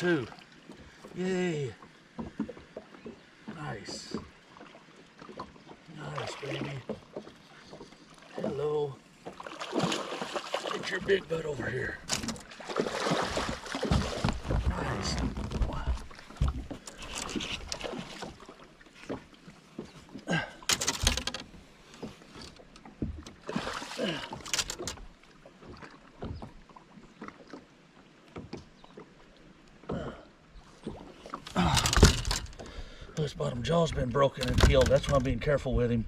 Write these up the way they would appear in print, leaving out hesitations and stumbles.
too. Yay. Nice. Nice, baby. Hello. Get your big butt over here. Nice. His bottom jaw's been broken and healed. That's why I'm being careful with him.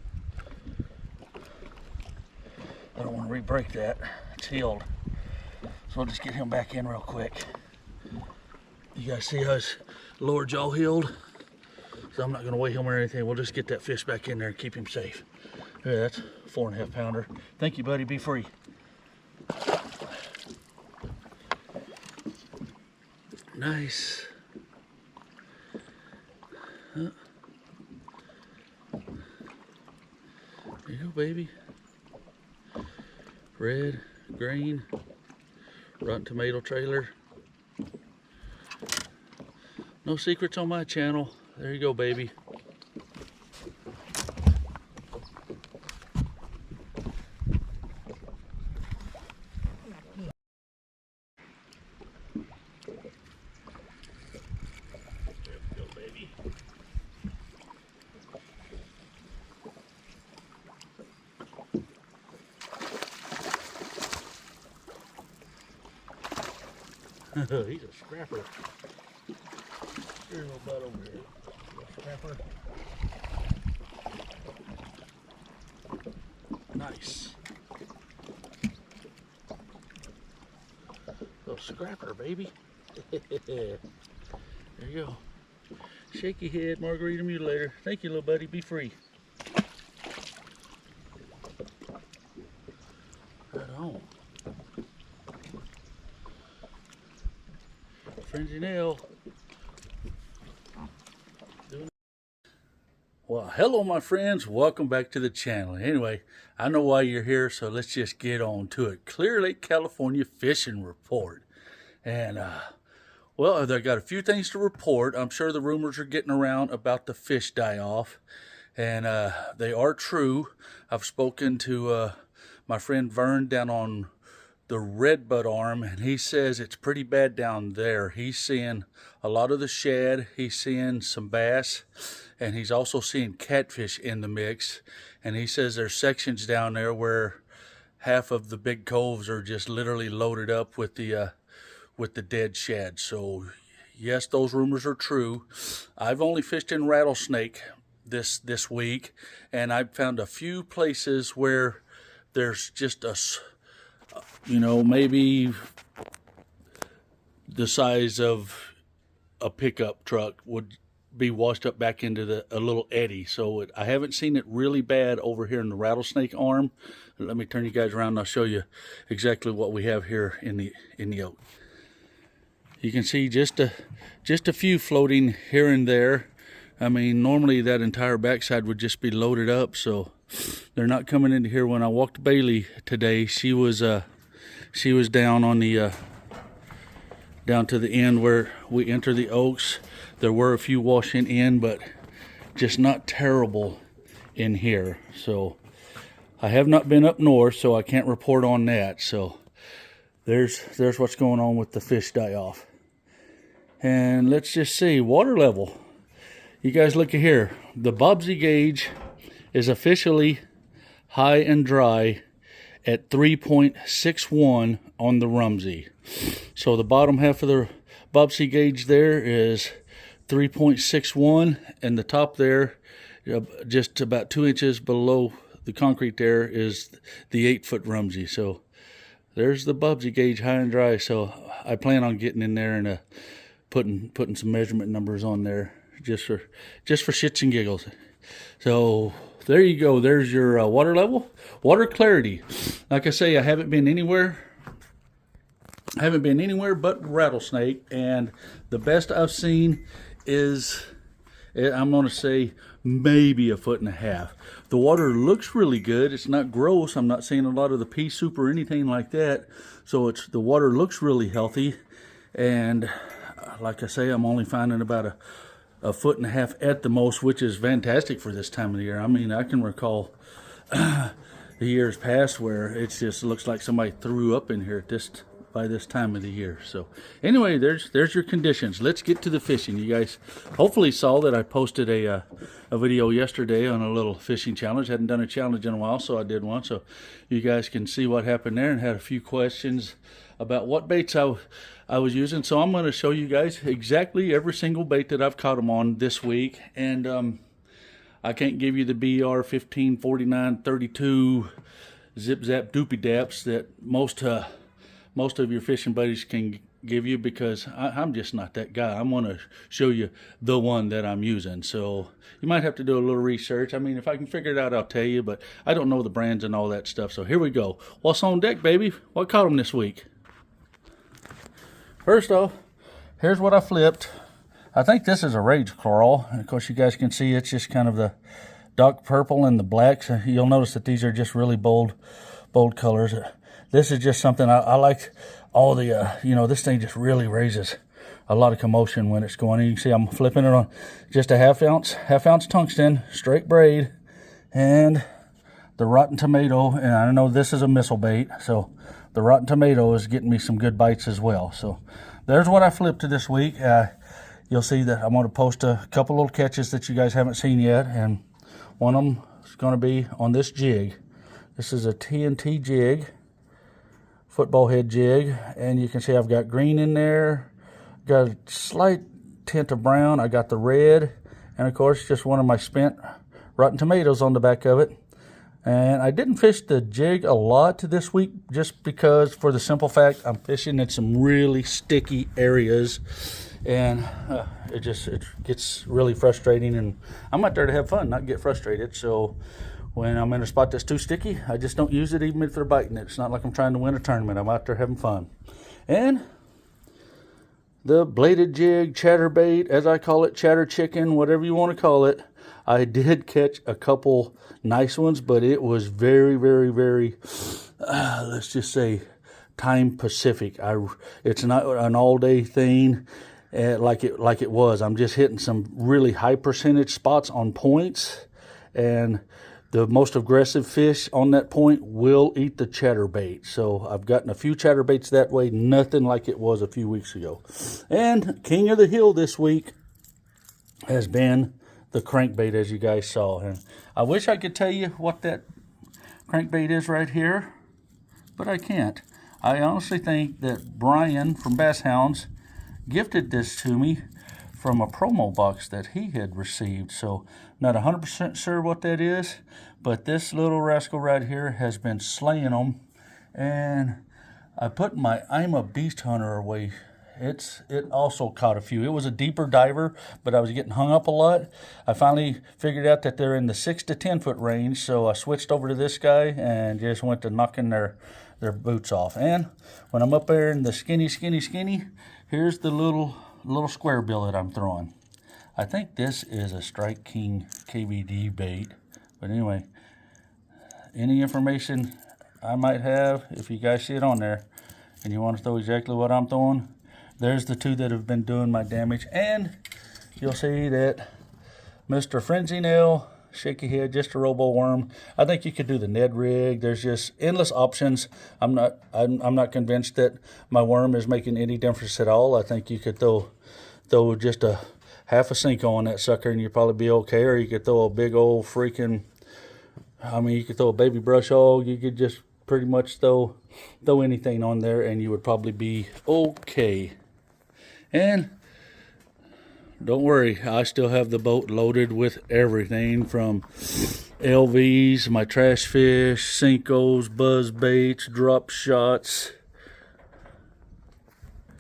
I don't want to re-break that. It's healed. So I'll just get him back in real quick. You guys see how his lower jaw healed? So I'm not going to weigh him or anything. We'll just get that fish back in there and keep him safe. Yeah, that's a 4.5 pounder. Thank you, buddy. Be free. Nice. There you go, baby. Red, green, rotten tomato trailer. No secrets on my channel. There you go, baby. He's a scrapper. Here's a little butt over here. Little scrapper. Nice. Little scrapper, baby. There you go. Shaky head, margarita mutilator. Thank you, little buddy. Be free. Right on. Frenzy nail. Well, hello my friends, welcome back to the channel. Anyway, I know why you're here, so let's just get on to it. Clear Lake, California fishing report. And well, I got a few things to report. I'm sure the rumors are getting around about the fish die-off, and they are true. I've spoken to my friend Vern down on the Redbud Arm, and he says it's pretty bad down there. He's seeing a lot of the shad, he's seeing some bass, and he's also seeing catfish in the mix. And he says there's sections down there where half of the big coves are just literally loaded up with the dead shad. So yes, those rumors are true. I've only fished in Rattlesnake this week, and I've found a few places where there's just a, you know, maybe the size of a pickup truck would be washed up back into a little eddy. So I haven't seen it really bad over here in the Rattlesnake Arm. Let me turn you guys around and I'll show you exactly what we have here in the oak. You can see just a few floating here and there. I mean, normally that entire backside would just be loaded up, so they're not coming into here. When I walked Bailey today, she was down on the down to the end where we enter the oaks. There were a few washing in, but just not terrible in here. So I have not been up north, so I can't report on that. So there's what's going on with the fish die-off. And let's just see, water level. You guys look at here. The Bobsy gauge is officially high and dry at 3.61 on the Rumsey. So the bottom half of the Bobsy gauge there is 3.61, and the top there, just about 2 inches below the concrete there, is the 8-foot Rumsey. So there's the Bobsy gauge high and dry. So I plan on getting in there and putting some measurement numbers on there just for shits and giggles. So there you go. There's your water level, water clarity. Like I say, I haven't been anywhere but Rattlesnake, and the best I've seen is, I'm going to say, maybe 1.5 foot. The water looks really good. It's not gross. I'm not seeing a lot of the pea soup or anything like that. So the water looks really healthy, and like I say, I'm only finding about a foot and a half at the most, which is fantastic for this time of the year. I mean, I can recall the years past where it just looks like somebody threw up in here by this time of the year. So anyway, there's your conditions. Let's get to the fishing. You guys hopefully saw that I posted a video yesterday on a little fishing challenge. Hadn't done a challenge in a while, so I did one, so you guys can see what happened there, and had a few questions about what baits I was using. So I'm going to show you guys exactly every single bait that I've caught them on this week. And I can't give you the BR 15, 49, 32 zip zap doopy daps that most of your fishing buddies can give you, because I'm just not that guy. I'm going to show you the one that I'm using. So you might have to do a little research. I mean, if I can figure it out, I'll tell you, but I don't know the brands and all that stuff. So here we go. What's on deck, baby? What caught them this week? First off, here's what I flipped. I think this is a Rage Coral. And of course, you guys can see it's just kind of the dark purple and the black. So you'll notice that these are just really bold colors. This is just something I like. All the, this thing just really raises a lot of commotion when it's going in. You can see I'm flipping it on just a half ounce tungsten, straight braid, and the Rotten Tomato. And I know this is a missile bait, so the Rotten Tomato is getting me some good bites as well. So there's what I flipped to this week. You'll see that I'm going to post a couple little catches that you guys haven't seen yet, and one of them is going to be on this jig. This is a TNT jig, football head jig, and you can see I've got green in there, got a slight tint of brown, I got the red, and of course just one of my spent Rotten Tomatoes on the back of it. And I didn't fish the jig a lot this week, just because, for the simple fact, I'm fishing in some really sticky areas, and it gets really frustrating, and I'm out there to have fun, not get frustrated. So when I'm in a spot that's too sticky, I just don't use it, even if they're biting it. It's not like I'm trying to win a tournament. I'm out there having fun. And the bladed jig, chatterbait, as I call it, chatter chicken, whatever you want to call it, I did catch a couple nice ones, but it was very, very, very, let's just say, time Pacific. It's not an all-day thing like it was. I'm just hitting some really high percentage spots on points, and the most aggressive fish on that point will eat the chatterbait. So I've gotten a few chatterbaits that way, nothing like it was a few weeks ago. And king of the hill this week has been the crankbait, as you guys saw. And I wish I could tell you what that crankbait is right here, but I can't. I honestly think that Brian from Bass Hounds gifted this to me from a promo box that he had received. So not 100% sure what that is, but this little rascal right here has been slaying them. And I put my I'm a Beast Hunter away. It also caught a few. It was a deeper diver, but I was getting hung up a lot. I finally figured out that they're in the 6 to 10 foot range, so I switched over to this guy and just went to knocking their boots off. And when I'm up there in the skinny, here's the little square bill that I'm throwing. I think this is a Strike King KVD bait. But anyway, any information I might have, if you guys see it on there and you want to throw exactly what I'm throwing, there's the two that have been doing my damage. And you'll see that Mr. Frenzy Nail, shaky head, just a robo worm. I think you could do the Ned rig. There's just endless options. I'm not convinced that my worm is making any difference at all. I think you could throw just a half a Senko on that sucker and you'd probably be okay. Or you could throw a big old freaking, you could throw a baby brush hog. You could just pretty much throw anything on there and you would probably be okay. And don't worry, I still have the boat loaded with everything from LVs, my trash fish, Senkos, buzz baits, drop shots.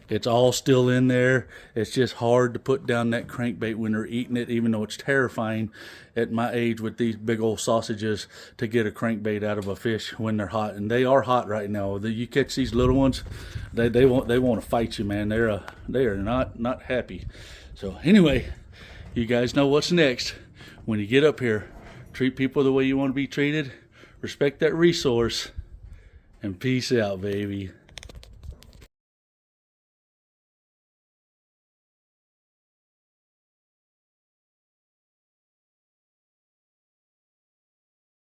It's all still in there. It's just hard to put down that crankbait when they're eating it, even though it's terrifying at my age with these big old sausages to get a crankbait out of a fish when they're hot. And they are hot right now. You catch these little ones, they want to fight you, man. They are not happy. So anyway, you guys know what's next. When you get up here, treat people the way you want to be treated, respect that resource, and peace out, baby.